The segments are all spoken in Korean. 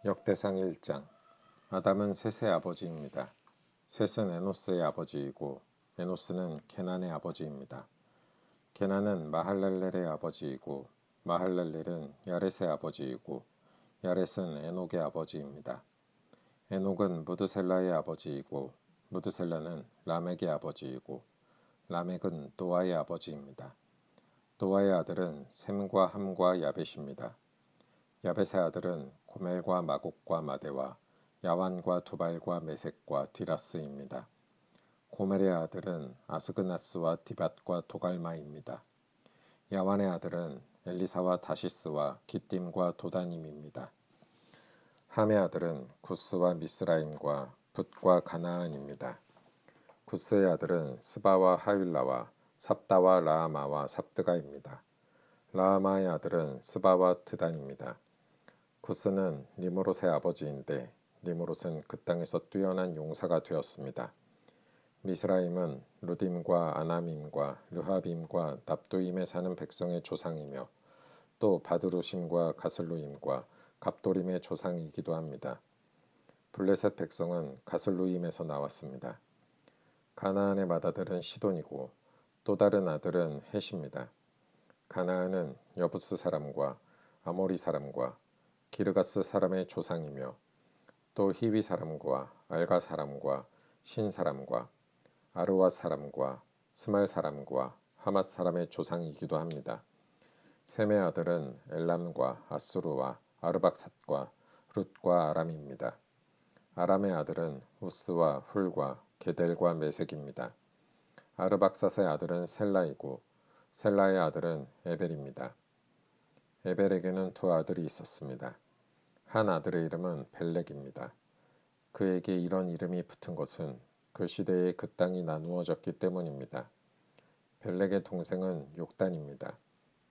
역대상 1장. 아담은 셋의 아버지입니다. 셋은 에노스의 아버지이고 에노스는 케난의 아버지입니다. 케난은 마할랄렐의 아버지이고 마할랄렐은 야렛의 아버지이고 야렛은 에녹의 아버지입니다. 에녹은 무드셀라의 아버지이고 무드셀라는 라멕의 아버지이고 라멕은 노아의 아버지입니다. 노아의 아들은 셈과 함과 야벳입니다. 야벳의 아들은 고멜과 마곡과 마대와 야완과 두발과 메색과 디라스입니다. 고멜의 아들은 아스그나스와 디밧과 도갈마입니다. 야완의 아들은 엘리사와 다시스와 기띔과 도다님입니다. 함의 아들은 구스와 미스라임과 붓과 가나안입니다. 구스의 아들은 스바와 하윌라와 삽다와 라아마와 삽드가입니다. 라아마의 아들은 스바와 드단입니다. 구스는 니므롯의 아버지인데 니므롯은 그 땅에서 뛰어난 용사가 되었습니다. 미스라임은 루딤과 아나밈과 르하빔과 납두임에 사는 백성의 조상이며 또 바드루심과 가슬루임과 갑도림의 조상이기도 합니다. 블레셋 백성은 가슬루임에서 나왔습니다. 가나안의 맏아들은 시돈이고 또 다른 아들은 헷입니다. 가나안은 여부스 사람과 아모리 사람과 기르가스 사람의 조상이며 또 히위 사람과 알가 사람과 신 사람과 아르와 사람과 스말 사람과 하맛 사람의 조상이기도 합니다. 셈의 아들은 엘람과 아수르와 아르박삿과 룻과 아람입니다. 아람의 아들은 우스와 훌과 게델과 메색입니다. 아르박삿의 아들은 셀라이고 셀라의 아들은 에벨입니다. 에벨에게는 두 아들이 있었습니다. 한 아들의 이름은 벨렉입니다. 그에게 이런 이름이 붙은 것은 그 시대에 그 땅이 나누어졌기 때문입니다. 벨렉의 동생은 욕단입니다.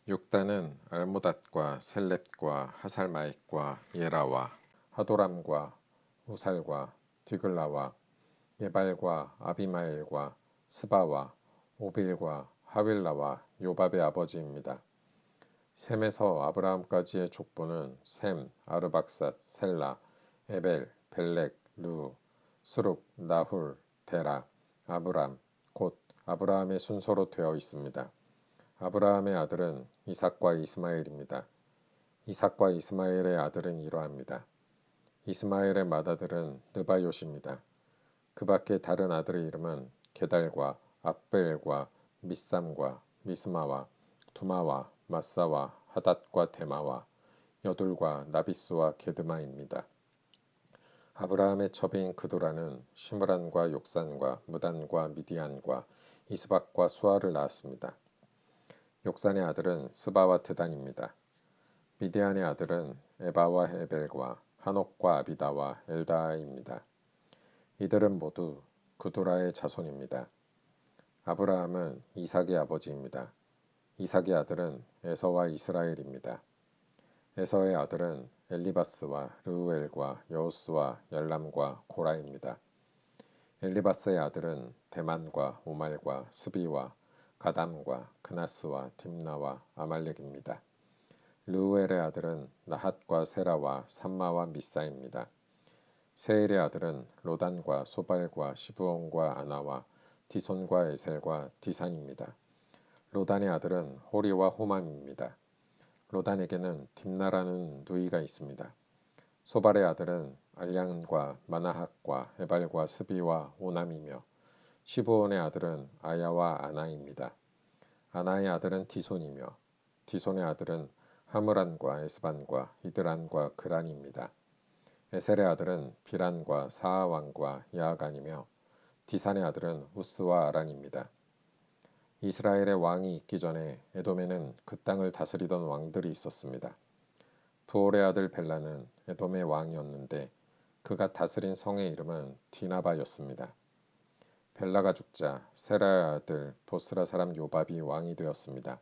욕단은 알모닷과 셀렙과 하살마익과 예라와 하도람과 우살과 디글라와 예발과 아비마엘과 스바와 오빌과 하윌라와 요밥의 아버지입니다. 셈에서 아브라함까지의 족보는 셈, 아르박삿, 셀라, 에벨, 벨렉, 루, 수룩, 나훌, 데라, 아브람, 곧 아브라함의 순서로 되어 있습니다. 아브라함의 아들은 이삭과 이스마엘입니다. 이삭과 이스마엘의 아들은 이러합니다. 이스마엘의 맏아들은 느바요시입니다. 그 밖에 다른 아들의 이름은 게달과 압벨과 미삼과 미스마와 두마와 마사와 하닷과 데마와 여둘과 나비스와 게드마입니다. 아브라함의 첩인 그도라는 시므란과 욕산과 무단과 미디안과 이스박과 수아를 낳았습니다. 욕산의 아들은 스바와 드단입니다. 미디안의 아들은 에바와 헤벨과 한옥과 아비다와 엘다아입니다. 이들은 모두 그도라의 자손입니다. 아브라함은 이삭의 아버지입니다. 이삭의 아들은 에서와 이스라엘입니다. 에서의 아들은 엘리바스와 르우엘과 여우스와 열람과 고라입니다. 엘리바스의 아들은 데만과 오말과 스비와 가담과 그나스와 딥나와 아말렉입니다. 르우엘의 아들은 나핫과 세라와 삼마와 미사입니다. 세일의 아들은 로단과 소발과 시브온과 아나와 디손과 에셀과 디산입니다. 로단의 아들은 호리와 호맘입니다. 로단에게는 딥나라는 누이가 있습니다. 소발의 아들은 알량과 마나핫과 에발과 스비와 오남이며 시브온의 아들은 아야와 아나입니다. 아나의 아들은 디손이며 디손의 아들은 하므란과 에스반과 이드란과 그란입니다. 에셀의 아들은 비란과 사하왕과 야아간이며 디산의 아들은 우스와 아란입니다. 이스라엘의 왕이 있기 전에 에돔에는 그 땅을 다스리던 왕들이 있었습니다. 부올의 아들 벨라는 에돔의 왕이었는데 그가 다스린 성의 이름은 디나바였습니다. 벨라가 죽자 세라의 아들 보스라 사람 요밥이 왕이 되었습니다.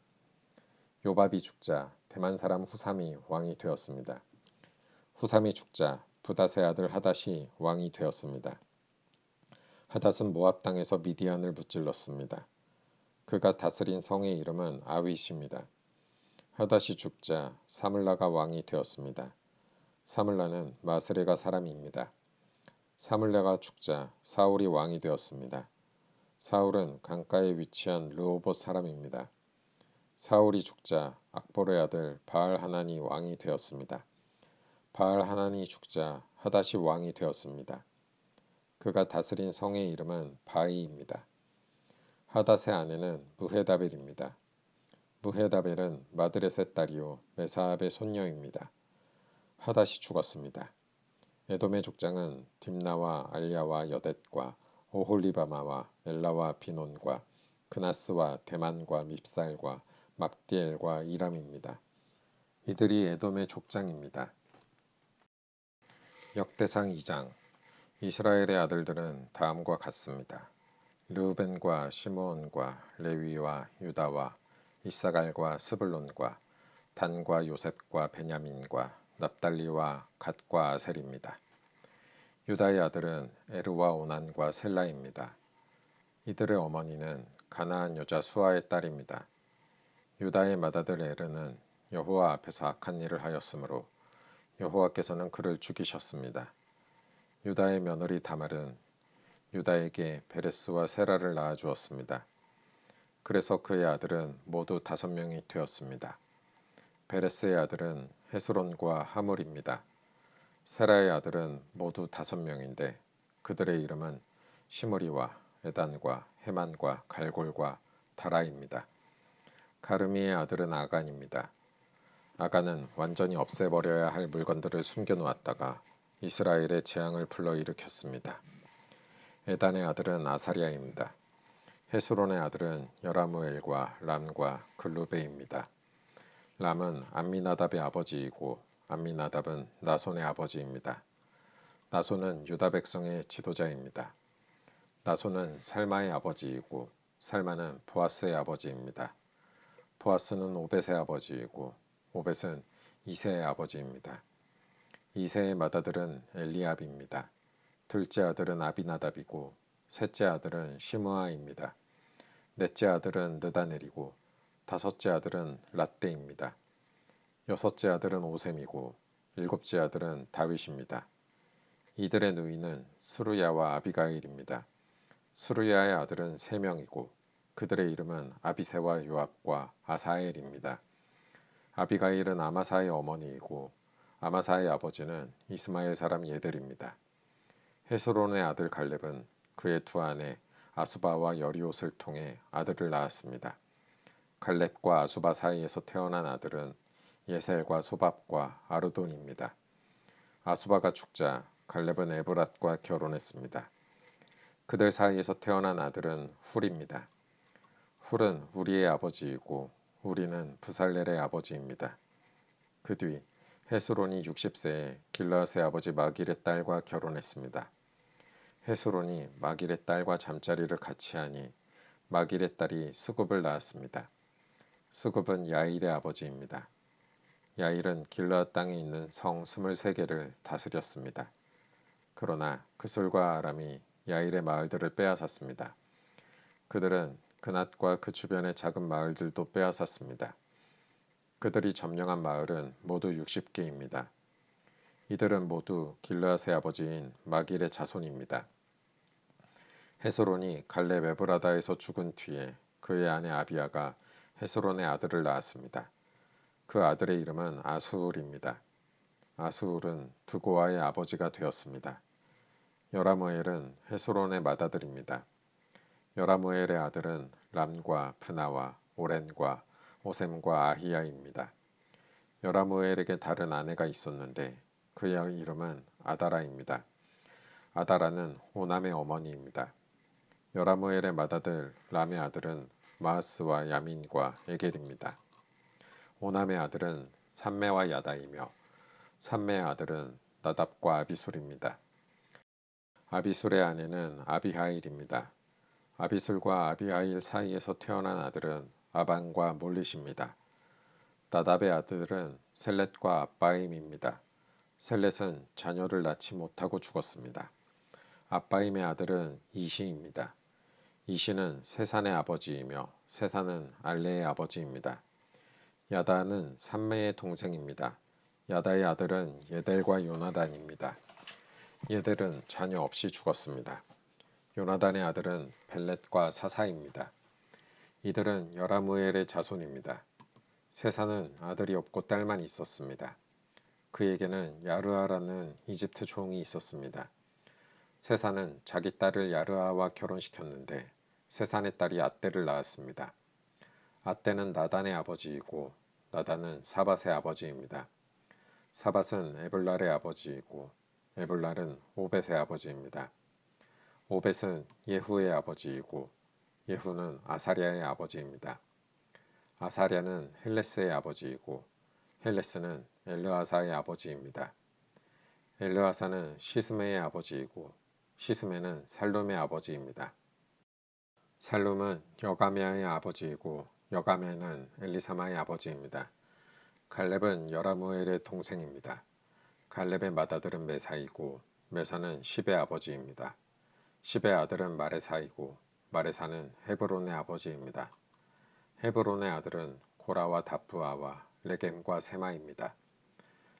요밥이 죽자 대만 사람 후삼이 왕이 되었습니다. 후삼이 죽자 부닷의 아들 하닷이 왕이 되었습니다. 하닷은 모압 땅에서 미디안을 무찔렀습니다. 그가 다스린 성의 이름은 아윗입니다. 하닷이 죽자 사물라가 왕이 되었습니다. 사물라는 마스레가 사람입니다. 사물라가 죽자 사울이 왕이 되었습니다. 사울은 강가에 위치한 르호봇 사람입니다. 사울이 죽자 악보르의 아들 바알 하난이 왕이 되었습니다. 바알 하난이 죽자 하닷이 왕이 되었습니다. 그가 다스린 성의 이름은 바이입니다. 하닷의 아내는 무헤다벨입니다. 무헤다벨은 마드렛의 딸이요 메사압의 손녀입니다. 하닷이 죽었습니다. 에돔의 족장은 딥나와 알야와 여댓과 오홀리바마와 엘라와 비논과 그나스와 대만과 밉살과 막디엘과 이람입니다. 이들이 에돔의 족장입니다. 역대상 2장. 이스라엘의 아들들은 다음과 같습니다. 르우벤과 시므온과 레위와 유다와 이사갈과 스불론과 단과 요셉과 베냐민과 납달리와 갓과 아셀입니다. 유다의 아들은 에르와 오난과 셀라입니다. 이들의 어머니는 가나안 여자 수아의 딸입니다. 유다의 맏아들 에르는 여호와 앞에서 악한 일을 하였으므로 여호와께서는 그를 죽이셨습니다. 유다의 며느리 다말은 유다에게 베레스와 세라를 낳아주었습니다. 그래서 그의 아들은 모두 5명이 되었습니다. 베레스의 아들은 헤스론과 하물입니다. 세라의 아들은 모두 5명인데 그들의 이름은 시므리와 에단과 헤만과 갈골과 다라입니다. 가르미의 아들은 아간입니다. 아간은 완전히 없애버려야 할 물건들을 숨겨놓았다가 이스라엘의 재앙을 불러일으켰습니다. 에단의 아들은 아사리아입니다. 헤스론의 아들은 여라무엘과 람과 글루베입니다. 람은 암미나답의 아버지이고 암미나답은 나손의 아버지입니다. 나손은 유다 백성의 지도자입니다. 나손은 살마의 아버지이고 살마는 보아스의 아버지입니다. 보아스는 오벳의 아버지이고 오벳은 이새의 아버지입니다. 이새의 맏아들은 엘리압입니다. 둘째 아들은 아비나답이고 셋째 아들은 시므아입니다. 넷째 아들은 느다넬이고 다섯째 아들은 랏데입니다. 여섯째 아들은 오셈이고 일곱째 아들은 다윗입니다. 이들의 누이는 스루야와 아비가일입니다. 스루야의 아들은 3명이고 그들의 이름은 아비새와 요압과 아사엘입니다. 아비가일은 아마사의 어머니이고 아마사의 아버지는 이스마엘 사람 예델입니다. 헤스론의 아들 갈렙은 그의 두 아내 아수바와 여리옷을 통해 아들을 낳았습니다. 갈렙과 아수바 사이에서 태어난 아들은 예셀과 소밥과 아르돈입니다. 아수바가 죽자 갈렙은 에브랏과 결혼했습니다. 그들 사이에서 태어난 아들은 훌입니다. 훌은 우리의 아버지이고 우리는 부살렐의 아버지입니다. 그 뒤 헤스론이 60세에 길르앗의 아버지 마길의 딸과 결혼했습니다. 헤스론이 마길의 딸과 잠자리를 같이 하니 마길의 딸이 스굽을 낳았습니다. 스굽은 야일의 아버지입니다. 야일은 길르앗 땅에 있는 성 23개를 다스렸습니다. 그러나 그술과 아람이 야일의 마을들을 빼앗았습니다. 그들은 그낫과 그 주변의 작은 마을들도 빼앗았습니다. 그들이 점령한 마을은 모두 60개입니다. 이들은 모두 길르앗의 아버지인 마길의 자손입니다. 헤스론이 갈렙 에브라다에서 죽은 뒤에 그의 아내 아비아가 헤스론의 아들을 낳았습니다. 그 아들의 이름은 아수울입니다. 아수울은 드고아의 아버지가 되었습니다. 여라무엘은 헤스론의 맏아들입니다. 여라무엘의 아들은 람과 브나와 오렌과 오셈과 아히야입니다. 여라무엘에게 다른 아내가 있었는데 그의 이름은 아다라입니다. 아다라는 오남의 어머니입니다. 여라무엘의 맏아들 람의 아들은 마하스와 야민과 에겔입니다. 오남의 아들은 삼매와 야다이며 삼매의 아들은 나답과 아비술입니다. 아비술의 아내는 아비하일입니다. 아비술과 아비하일 사이에서 태어난 아들은 아반과 몰릿입니다. 나답의 아들은 셀렛과 아바임입니다. 셀렛은 자녀를 낳지 못하고 죽었습니다. 아바임의 아들은 이시입니다. 이시는 세산의 아버지이며 세산은 알레의 아버지입니다. 야다는 삼매의 동생입니다. 야다의 아들은 예델과 요나단입니다. 예델은 자녀 없이 죽었습니다. 요나단의 아들은 벨렛과 사사입니다. 이들은 여라무엘의 자손입니다. 세사는 아들이 없고 딸만 있었습니다. 그에게는 야르아라는 이집트 종이 있었습니다. 세사는 자기 딸을 야르아와 결혼시켰는데 세산의 딸이 앗대를 낳았습니다. 앗대는 나단의 아버지이고 나단은 사밧의 아버지입니다. 사밧은 에블랄의 아버지이고 에블랄은 오벳의 아버지입니다. 오벳은 예후의 아버지이고 예후는 아사랴의 아버지입니다. 아사랴는 헬레스의 아버지이고 헬레스는 엘르아사의 아버지입니다. 엘르아사는 시스메의 아버지이고 시스메는 살룸의 아버지입니다. 살룸은 여가메아의 아버지이고 여가메는 엘리사마의 아버지입니다. 갈렙은 여라무엘의 동생입니다. 갈렙의 맏아들은 메사이고 메사는 십의 아버지입니다. 십의 아들은 마레사이고 마레사는 헤브론의 아버지입니다. 헤브론의 아들은 고라와 다프아와 레겜과 세마입니다.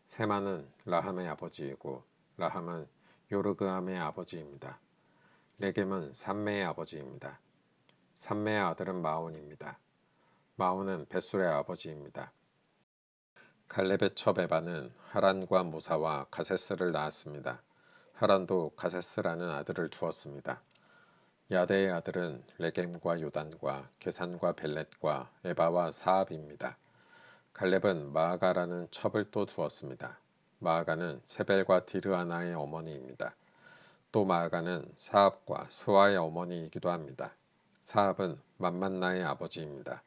세마는 라함의 아버지이고 라함은 요르그암의 아버지입니다. 레겜은 삼메의 아버지입니다. 삼메의 아들은 마온입니다. 마온은 벳술의 아버지입니다. 갈렙의 첩 에바는 하란과 모사와 가세스를 낳았습니다. 하란도 가세스라는 아들을 두었습니다. 야데의 아들은 레겜과 요단과 게산과 벨렛과 에바와 사압입니다. 갈렙은 마아가라는 첩을 또 두었습니다. 마아가는 세벨과 디르아나의 어머니입니다. 또 마아가는 사압과 스와의 어머니이기도 합니다. 사압은 맘만나의 아버지입니다.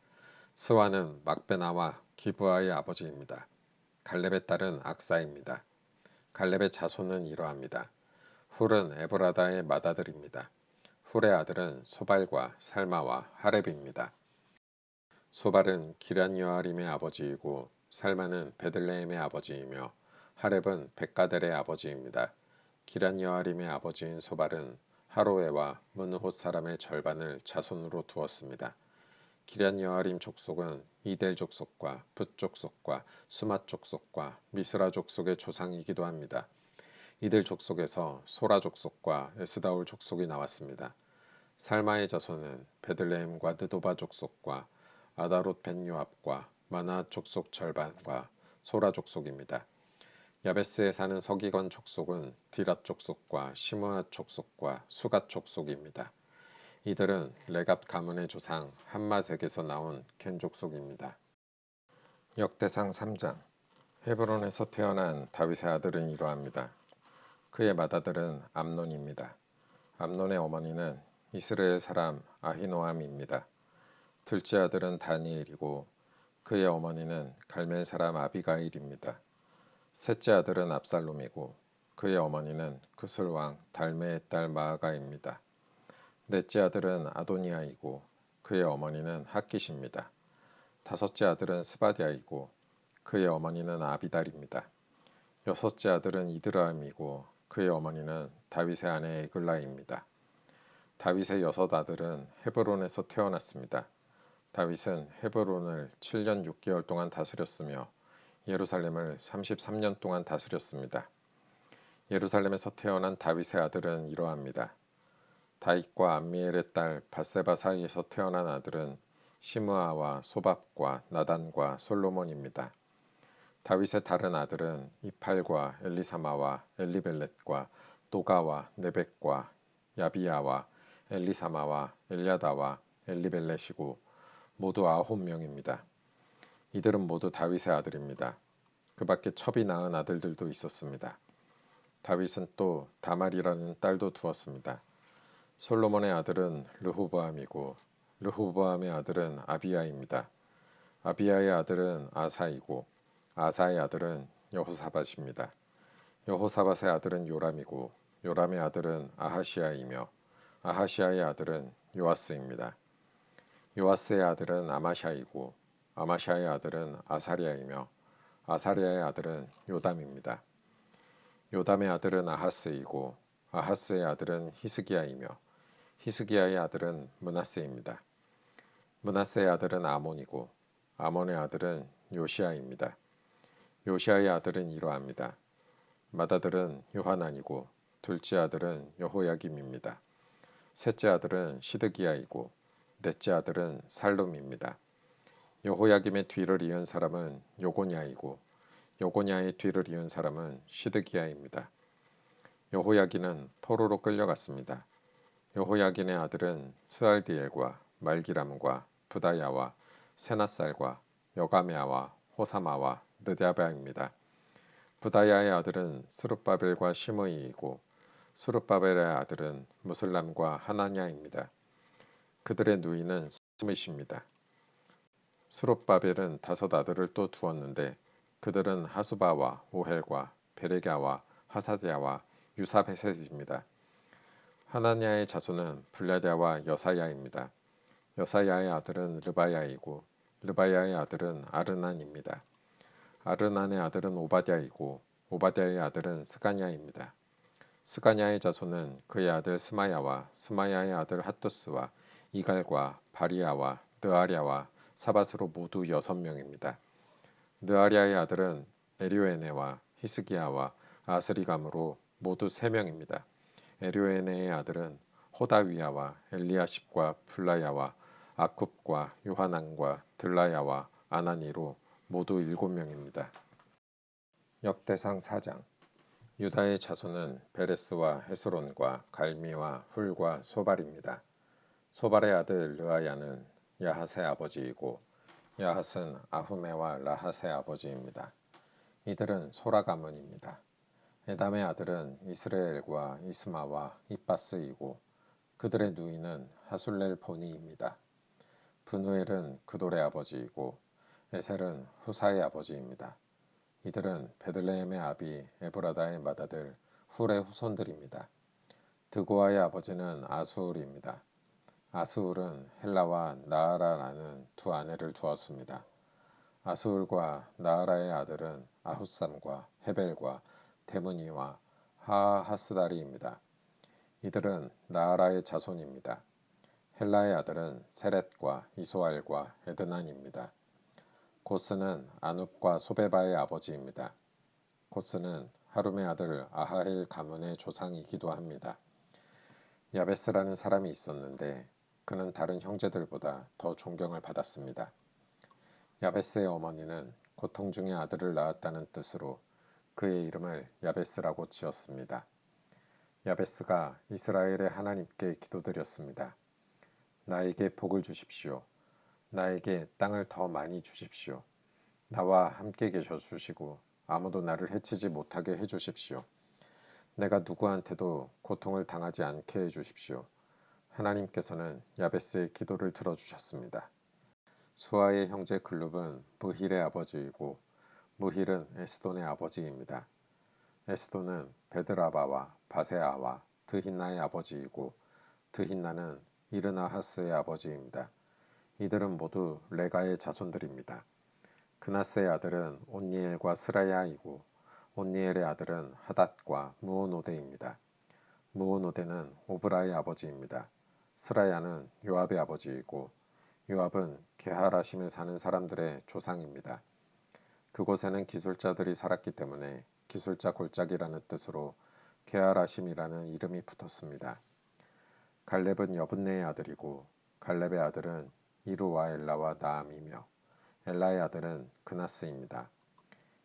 스와는 막베나와 기브아의 아버지입니다. 갈렙의 딸은 악사입니다. 갈렙의 자손은 이러합니다. 훌은 에브라다의 맏아들입니다. 훌의 아들은 소발과 살마와 하렙입니다. 소발은 기란여아림의 아버지이고 살마는 베들레헴의 아버지이며 하렙은 백가델의 아버지입니다. 기란여아림의 아버지인 소발은 하로에와 문호 사람의 절반을 자손으로 두었습니다. 기란여아림 족속은 이델 족속과 붓 족속과 수맛 족속과 미스라 족속의 조상이기도 합니다. 이들 족속에서 소라 족속과 에스다올 족속이 나왔습니다. 살마의 자손은 베들레헴과 느도바 족속과 아다롯 벤요압과 마나 족속 절반과 소라 족속입니다. 야베스에 사는 서기관 족속은 디랏 족속과 시므앗 족속과 수갓 족속입니다. 이들은 레갑 가문의 조상 함마덱에서 나온 겐 족속입니다. 역대상 3장 헤브론에서 태어난 다윗의 아들은 이러합니다. 그의 맏아들은 암논입니다. 암논의 어머니는 이스라엘 사람 아히노암입니다. 둘째 아들은 다니엘이고 그의 어머니는 갈멜 사람 아비가일입니다. 셋째 아들은 압살롬이고 그의 어머니는 그술 왕 달메의 딸 마아가입니다. 넷째 아들은 아도니아이고 그의 어머니는 핫깃입니다. 다섯째 아들은 스바디아이고 그의 어머니는 아비달입니다. 여섯째 아들은 이드라임이고 그의 어머니는 다윗의 아내 에글라입니다. 다윗의 여섯 아들은 헤브론에서 태어났습니다. 다윗은 헤브론을 7년 6개월 동안 다스렸으며 예루살렘을 33년 동안 다스렸습니다. 예루살렘에서 태어난 다윗의 아들은 이러합니다. 다윗과 암미엘의 딸 밧세바 사이에서 태어난 아들은 시므아와 소밥과 나단과 솔로몬입니다. 다윗의 다른 아들은 이팔과 엘리사마와 엘리벨렛과 도가와 네벡과 야비야와 엘리사마와 엘야다와 엘리벨렛이고 모두 9명입니다. 이들은 모두 다윗의 아들입니다. 그 밖에 첩이 낳은 아들들도 있었습니다. 다윗은 또 다말이라는 딸도 두었습니다. 솔로몬의 아들은 르호보암이고 르호보암의 아들은 아비야입니다. 아비야의 아들은 아사이고 아사의 아들은 여호사밧입니다. 여호사밧의 아들은 요람이고 요람의 아들은 아하시아이며 아하시아의 아들은 요아스입니다. 요아스의 아들은 아마샤이고 아마샤의 아들은 아사리아이며 아사리아의 아들은 요담입니다. 요담의 아들은 아하스이고 아하스의 아들은 히스기야이며 히스기야의 아들은 므낫세입니다. 므낫세의 아들은 아몬이고 아몬의 아들은 요시아입니다. 요시아의 아들은 이러합니다. 맏아들은 요하난이고 둘째 아들은 여호야김입니다. 셋째 아들은 시드기야이고 넷째 아들은 살룸입니다. 여호야김의 뒤를 이은 사람은 요고냐이고 요고냐의 뒤를 이은 사람은 시드기야입니다. 여호야긴은 포로로 끌려갔습니다. 여호야긴의 아들은 스알디엘과 말기람과 부다야와 세나살과 여가메아와 호사마와 느다바입니다. 부다야의 아들은 스룹바벨과 시므이이고 스룹바벨의 아들은 무슬람과 하나냐입니다. 그들의 누이는 스밋입니다. 스룹바벨은 5 아들을 또 두었는데 그들은 하수바와 오헬과 베레갸와 하사디아와 유사베셋입니다. 하나냐의 자손은 블레다와 여사야입니다. 여사야의 아들은 르바야이고 르바야의 아들은 아르난입니다. 아르난의 아들은 오바댜이고 오바댜의 아들은 스가냐입니다. 스가냐의 자손은 그의 아들 스마야와 스마야의 아들 핫두스와 이갈과 바리야와 느아랴와 사밧으로 모두 6명입니다. 느아랴의 아들은 에료에네와 히스기야와 아스리감으로 모두 3명입니다. 에료에네의 아들은 호다위야와 엘리야십과 플라야와 아쿱과 요하난과 들라야와 아나니로 모두 7명입니다. 역대상 4장 유다의 자손은 베레스와 헤스론과 갈미와 훌과 소발입니다. 소발의 아들 르아야는 야핫의 아버지이고 야핫은 아후메와 라핫의 아버지입니다. 이들은 소라 가문입니다. 에담의 아들은 이스레엘과 이스마와 이빠스이고 그들의 누이는 하술렐 보니입니다. 브누엘은 그돌의 아버지이고 에셀은 후사의 아버지입니다. 이들은 베들레헴의 아비 에브라다의 맏아들 훌의 후손들입니다. 드고아의 아버지는 아수울입니다. 아수울은 헬라와 나아라라는 2 아내를 두었습니다. 아수울과 나아라의 아들은 아훗삼과 헤벨과 데므니와 하하스다리입니다. 이들은 나아라의 자손입니다. 헬라의 아들은 세렛과 이소알과 에드난입니다. 고스는 아눕과 소베바의 아버지입니다. 고스는 하룸의 아들 아하헬 가문의 조상이기도 합니다. 야베스라는 사람이 있었는데 그는 다른 형제들보다 더 존경을 받았습니다. 야베스의 어머니는 고통 중에 아들을 낳았다는 뜻으로 그의 이름을 야베스라고 지었습니다. 야베스가 이스라엘의 하나님께 기도드렸습니다. 나에게 복을 주십시오. 나에게 땅을 더 많이 주십시오. 나와 함께 계셔 주시고 아무도 나를 해치지 못하게 해주십시오. 내가 누구한테도 고통을 당하지 않게 해주십시오. 하나님께서는 야베스의 기도를 들어주셨습니다. 수아의 형제 글룹은 무힐의 아버지이고 무힐은 에스돈의 아버지입니다. 에스돈은 베드라바와 바세아와 드힌나의 아버지이고 드힌나는 이르나하스의 아버지입니다. 이들은 모두 레가의 자손들입니다. 그나스의 아들은 온니엘과 스라야이고 온니엘의 아들은 하닷과 무오노데입니다. 무오노데는 오브라의 아버지입니다. 스라야는 요압의 아버지이고 요압은 게하라심에 사는 사람들의 조상입니다. 그곳에는 기술자들이 살았기 때문에 기술자 골짜기라는 뜻으로 게하라심이라는 이름이 붙었습니다. 갈렙은 여분네의 아들이고 갈렙의 아들은 이루와 엘라와 나암이며 엘라의 아들은 그나스입니다.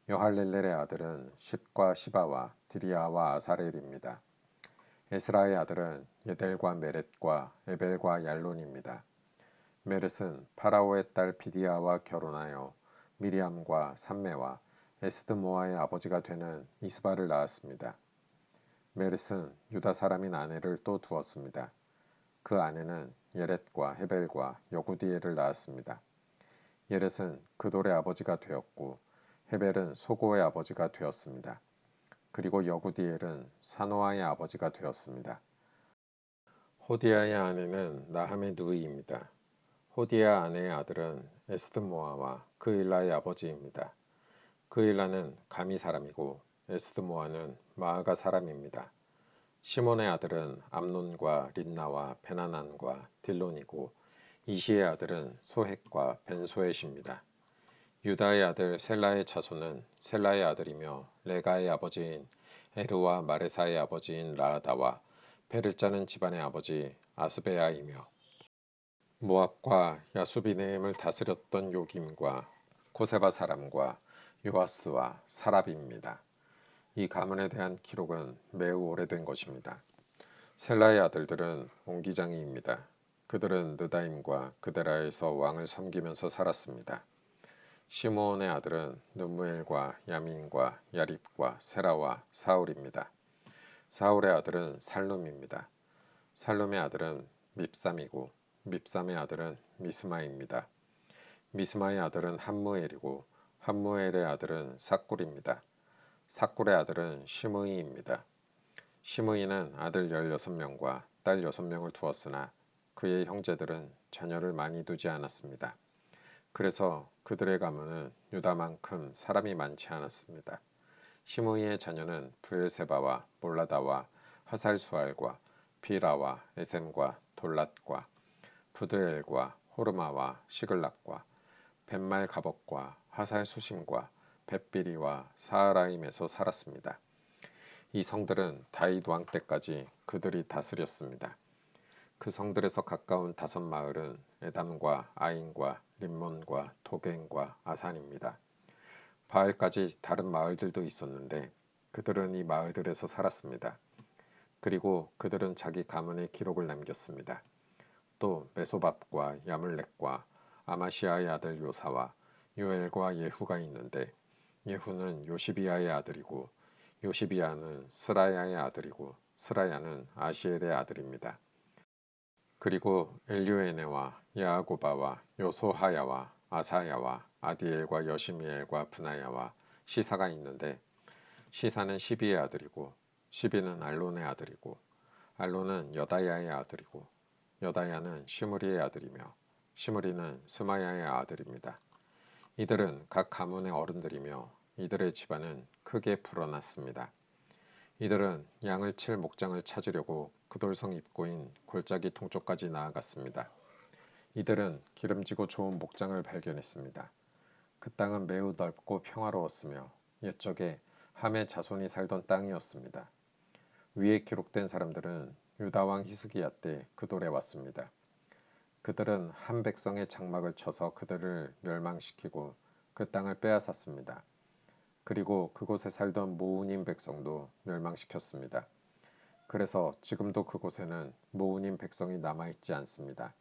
여할렐렐의 아들은 십과 시바와 디리아와 아사렐입니다. 에스라의 아들은 예델과 메렛과 에벨과 얄론입니다. 메렛은 파라오의 딸 비디아와 결혼하여 미리암과 삼메와 에스드모아의 아버지가 되는 이스바를 낳았습니다. 메렛은 유다 사람인 아내를 또 두었습니다. 그 아내는 예렛과 헤벨과 여구디엘을 낳았습니다. 예렛은 그돌의 아버지가 되었고 헤벨은 소고의 아버지가 되었습니다. 그리고 여구디엘은 사노아의 아버지가 되었습니다. 호디아의 아내는 나함의 누이입니다. 호디아 아내의 아들은 에스드모아와 그일라의 아버지입니다. 그일라는 가미 사람이고 에스드모아는 마아가 사람입니다. 시몬의 아들은 암논과 린나와 베나난과 딜론이고 이시의 아들은 소헷과 벤소헷입니다. 유다의 아들 셀라의 자손은 셀라의 아들이며 레가의 아버지인 에르와 마레사의 아버지인 라하다와 베르짜는 집안의 아버지 아스베야이며 모압과 야수비네임을 다스렸던 요김과 코세바 사람과 요아스와 사랍입니다. 이 가문에 대한 기록은 매우 오래된 것입니다. 셀라의 아들들은 옹기장이입니다. 그들은 느다임과 그데라에서 왕을 섬기면서 살았습니다. 시므온의 아들은 느무엘과 야민과 야립과 세라와 사울입니다. 사울의 아들은 살룸입니다. 살룸의 아들은 밉삼이고 밉삼의 아들은 미스마입니다. 미스마의 아들은 함무엘이고 함무엘의 아들은 삭굴입니다. 삭굴의 아들은 시므이입니다. 시므이는 아들 16명과 딸 6명을 두었으나 그의 형제들은 자녀를 많이 두지 않았습니다. 그래서 그들의 가문은 유다만큼 사람이 많지 않았습니다. 시므이의 자녀는 브엘세바와 몰라다와 하살수알과 비라와 에셈과 돌랏과 부드엘과 호르마와 시글락과 벳말 가복과 하살수심과 벳비리와 사하라임에서 살았습니다. 이 성들은 다윗 왕 때까지 그들이 다스렸습니다. 그 성들에서 가까운 5마을은 에담과 아인과 림몬과 도겐과 아산입니다. 바알까지 다른 마을들도 있었는데 그들은 이 마을들에서 살았습니다. 그리고 그들은 자기 가문의 기록을 남겼습니다. 또 메소밥과 야물렉과 아마시아의 아들 요사와 요엘과 예후가 있는데 예후는 요시비아의 아들이고 요시비아는 스라야의 아들이고 스라야는 아시엘의 아들입니다. 그리고 엘류에네와 야아고바와 요소하야와 아사야와 아디엘과 여시미엘과 브나야와 시사가 있는데 시사는 시비의 아들이고 시비는 알론의 아들이고 알론은 여다야의 아들이고 여다야는 시므리의 아들이며 시므리는 스마야의 아들입니다. 이들은 각 가문의 어른들이며 이들의 집안은 크게 불어났습니다. 이들은 양을 칠 목장을 찾으려고 그돌성 입구인 골짜기 동쪽까지 나아갔습니다. 이들은 기름지고 좋은 목장을 발견했습니다. 그 땅은 매우 넓고 평화로웠으며 옛적에 함의 자손이 살던 땅이었습니다. 위에 기록된 사람들은 유다왕 히스기야 때 그 돌에 왔습니다. 그들은 한 백성의 장막을 쳐서 그들을 멸망시키고 그 땅을 빼앗았습니다. 그리고 그곳에 살던 모우님 백성도 멸망시켰습니다. 그래서 지금도 그곳에는 모우님 백성이 남아있지 않습니다.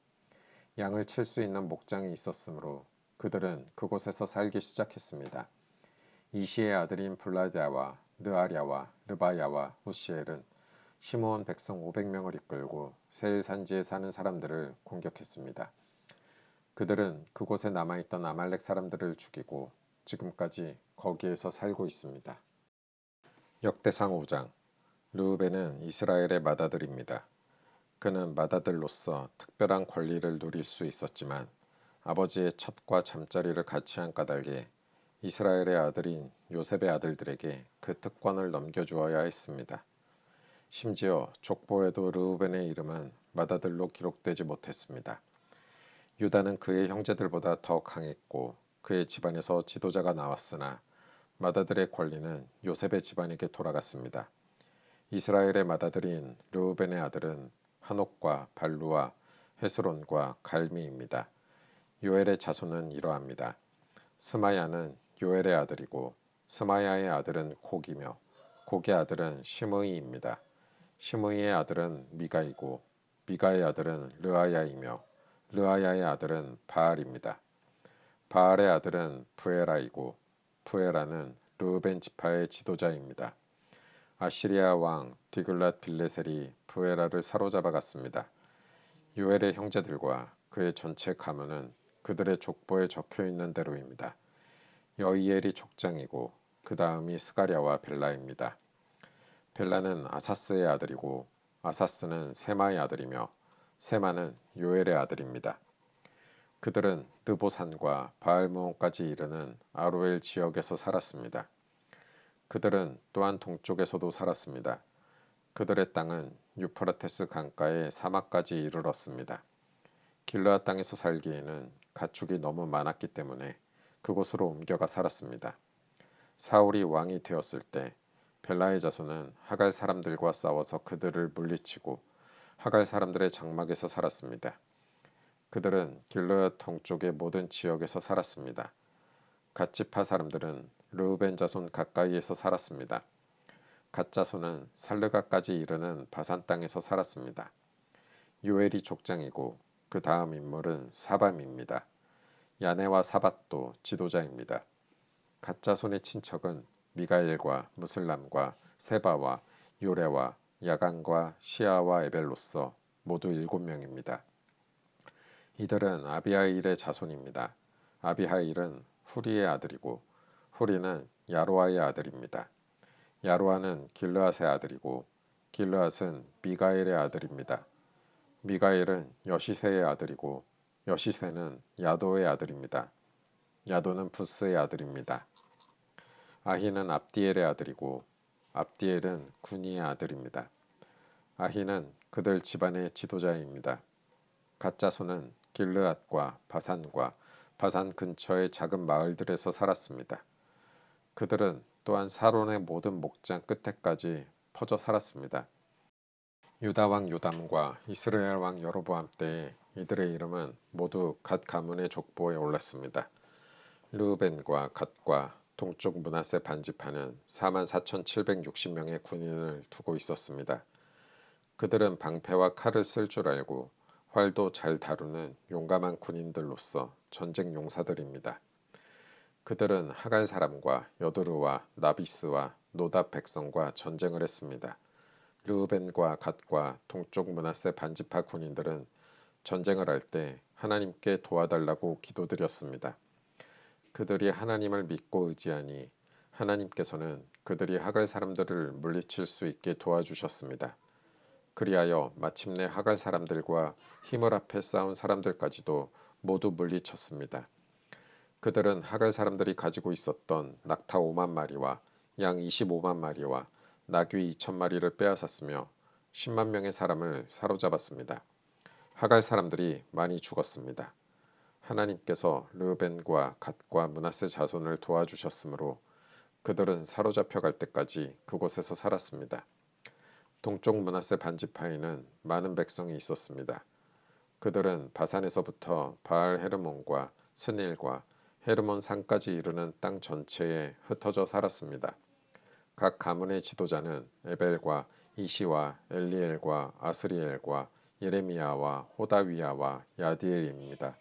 양을 칠 수 있는 목장이 있었으므로 그들은 그곳에서 살기 시작했습니다. 이시의 아들인 블라디아와 느아랴와 르바야와 우시엘은 시므온 백성 500명을 이끌고 세일 산지에 사는 사람들을 공격했습니다. 그들은 그곳에 남아있던 아말렉 사람들을 죽이고 지금까지 거기에서 살고 있습니다. 역대상 5장 르우벤은 이스라엘의 맏아들입니다. 그는 맏아들로서 특별한 권리를 누릴 수 있었지만 아버지의 첩과 잠자리를 같이 한 까닭에 이스라엘의 아들인 요셉의 아들들에게 그 특권을 넘겨주어야 했습니다. 심지어 족보에도 르우벤의 이름은 맏아들로 기록되지 못했습니다. 유다는 그의 형제들보다 더 강했고 그의 집안에서 지도자가 나왔으나 맏아들의 권리는 요셉의 집안에게 돌아갔습니다. 이스라엘의 맏아들인 르우벤의 아들은 한옥과 발루와 헤스론과 갈미입니다. 요엘의 자손은 이러합니다. 스마야는 요엘의 아들이고 스마야의 아들은 곡이며 곡의 아들은 시므이입니다. 시므이의 아들은 미가이고 미가의 아들은 르아야이며 르아야의 아들은 바알입니다. 바알의 아들은 부에라이고 부에라는 르우벤 지파의 지도자입니다. 아시리아 왕 디글랏 빌레셀이 부에라를 사로잡아 갔습니다. 요엘의 형제들과 그의 전체 가문은 그들의 족보에 적혀 있는 대로입니다. 여이엘이 족장이고 그 다음이 스가랴와 벨라입니다. 벨라는 아사스의 아들이고 아사스는 세마의 아들이며 세마는 요엘의 아들입니다. 그들은 느보산과 바알므온까지 이르는 아로엘 지역에서 살았습니다. 그들은 또한 동쪽에서도 살았습니다. 그들의 땅은 유프라테스 강가의 사막까지 이르렀습니다. 길르앗 땅에서 살기에는 가축이 너무 많았기 때문에 그곳으로 옮겨가 살았습니다. 사울이 왕이 되었을 때 벨라의 자손은 하갈 사람들과 싸워서 그들을 물리치고 하갈 사람들의 장막에서 살았습니다. 그들은 길르앗 동쪽의 모든 지역에서 살았습니다. 갓지파 사람들은 르우벤 자손 가까이에서 살았습니다. 갓 자손은 살르가까지 이르는 바산 땅에서 살았습니다. 요엘이 족장이고 그 다음 인물은 사밤입니다. 야네와 사밧도 지도자입니다. 갓 자손의 친척은 미가엘과 무슬람과 세바와 요레와 야간과 시아와 에벨로서 모두 7명입니다. 이들은 아비하일의 자손입니다. 아비하일은 후리의 아들이고 후리는 야로아의 아들입니다. 야로아는 길르앗의 아들이고 길르앗은 미가엘의 아들입니다. 미가엘은 여시세의 아들이고 여시세는 야도의 아들입니다. 야도는 부스의 아들입니다. 아히는 압디엘의 아들이고 압디엘은 구니의 아들입니다. 아히는 그들 집안의 지도자입니다. 갓 자손은 길르앗과 바산과 바산 근처의 작은 마을들에서 살았습니다. 그들은 또한 사론의 모든 목장 끝에까지 퍼져 살았습니다. 유다 왕 요담과 이스라엘 왕 여로보암 때에 이들의 이름은 모두 갓 가문의 족보에 올랐습니다. 르우벤과 갓과 동쪽 므낫세 반지파는 44,760명의 군인을 두고 있었습니다. 그들은 방패와 칼을 쓸 줄 알고 활도 잘 다루는 용감한 군인들로서 전쟁 용사들입니다. 그들은 하갈 사람과 여드르와 나비스와 노답 백성과 전쟁을 했습니다. 르우벤과 갓과 동쪽 므낫세 반지파 군인들은 전쟁을 할 때 하나님께 도와달라고 기도드렸습니다. 그들이 하나님을 믿고 의지하니 하나님께서는 그들이 하갈 사람들을 물리칠 수 있게 도와주셨습니다. 그리하여 마침내 하갈 사람들과 힘을 합해 싸운 사람들까지도 모두 물리쳤습니다. 그들은 하갈 사람들이 가지고 있었던 낙타 5만 마리와 양 25만 마리와 나귀 2천 마리를 빼앗았으며 10만 명의 사람을 사로잡았습니다. 하갈 사람들이 많이 죽었습니다. 하나님께서 르우벤과 갓과 므낫세 자손을 도와주셨으므로 그들은 사로잡혀 갈 때까지 그곳에서 살았습니다. 동쪽 므낫세 반지파에는 많은 백성이 있었습니다. 그들은 바산에서부터 바알 헤르몬과 스닐과 헤르몬 산까지 이르는 땅 전체에 흩어져 살았습니다. 각 가문의 지도자는 에벨과 이시와 엘리엘과 아스리엘과 예레미야와 호다위야와 야디엘입니다.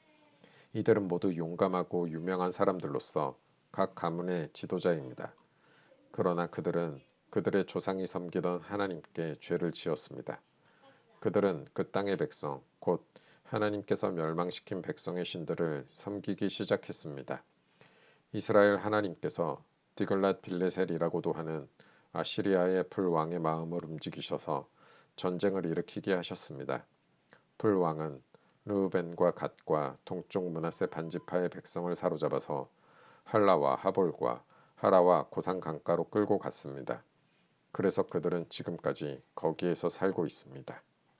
이들은 모두 용감하고 유명한 사람들로서 각 가문의 지도자입니다. 그러나 그들은 그들의 조상이 섬기던 하나님께 죄를 지었습니다. 그들은 그 땅의 백성, 곧 하나님께서 멸망시킨 백성의 신들을 섬기기 시작했습니다. 이스라엘 하나님께서 디글랏 빌레셀이라고도 하는 아시리아의 풀왕의 마음을 움직이셔서 전쟁을 일으키게 하셨습니다. 풀왕은 르우벤과 갓과 동쪽 므낫세 반지파의 백성을 사로잡아서 할라와 하볼과 하라와 고산 강가로 끌고 갔습니다. 그래서 그들은 지금까지 거기에서 살고 있습니다.